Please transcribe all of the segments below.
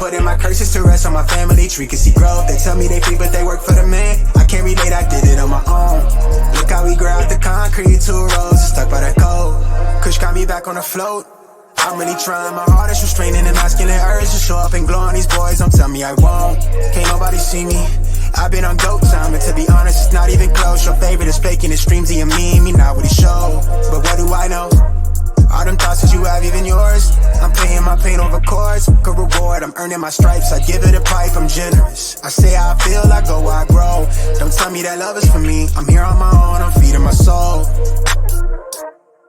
putting my curses to rest on my family tree. Can see growth, they tell me they free, but they work for the man. I can't relate, I did it on my own. Look how we grew out the concrete, 2 rows stuck by that code. Kush got me back on the float. I'm really trying my hardest, restraining the masculine urge to show up and glow on these boys. Don't tell me I won't. Can't nobody see me. I've been on goat time, but to be honest, it's not even close. Your favorite is faking his streams, he and me not what he show. But what do I know? All them thoughts that you have, even yours. I'm paying my pain over chords. Good reward, I'm earning my stripes. I give it a pipe, I'm generous. I say how I feel, I go where I grow. Don't tell me that love is for me. I'm here on my own, I'm feeding my soul.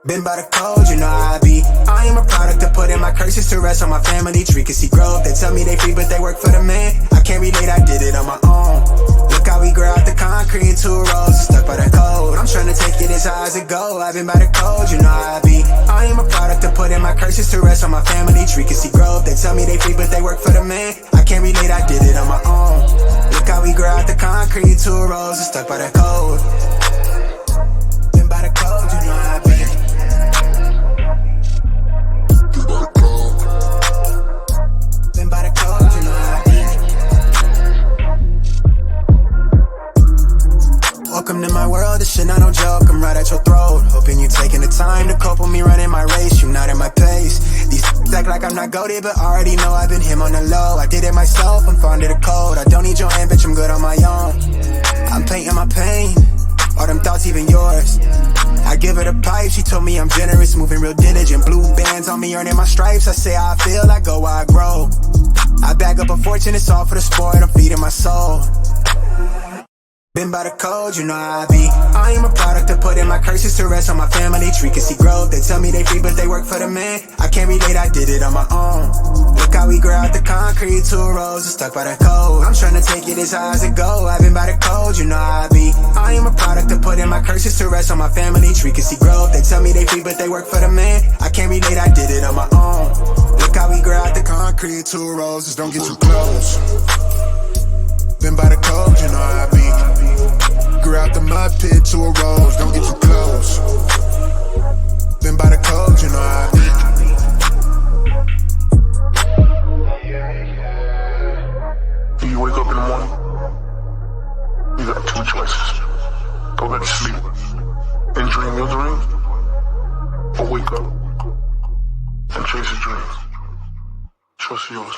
Been by the code, you know how I be. I am a product to put in my curses to rest on my family tree. Can see growth, they tell me they free but they work for the man. I can't relate, I did it on my own. Look how we grew out the concrete, 2 rows stuck by the code. I'm trying to take it as high as it go. I've been by the code, you know how I be. I am a product to put in my curses to rest on my family tree. Can see growth, they tell me they free but they work for the man. I can't relate, I did it on my own. Look how we grew out the concrete, 2 rows stuck by the code. Been by the code, you know how I be. Welcome to my world, this shit not no joke, I'm right at your throat. Hoping you taking the time to cope with me running my race, you not at my pace. These act like I'm not goated, but already know I've been him on the low. I did it myself, I'm fond of the code. I don't need your hand, bitch, I'm good on my own. I'm painting my pain, all them thoughts even yours. I give her the pipe, she told me I'm generous, moving real diligent. Blue bands on me, earning my stripes. I say how I feel, I go where I grow. I bag up a fortune, it's all for the sport, I'm feeding my soul. Been by the code, you know how I be. I am a product to put in my curses to rest on my family tree. Can see growth, they tell me they free but they work for the man. I can't relate, I did it on my own. Look how we grew out the concrete, 2 rows stuck by the code. I'm trying to take it as high as it go. I've been by the code, you know how I be. I am a product to put in my curses to rest on my family tree. Can see growth, they tell me they free but they work for the man. I can't relate, I did it on my own. Look how we grew out the concrete, 2 rows, just don't get too close. Been by the code, you know how I be. Grew out the mud pit, 2 rows, don't get too close. Been by the code, you know how I be. When you wake up in the morning, you got 2 choices. Go back to sleep and dream your dreams, or wake up and chase your dreams. Choice is yours.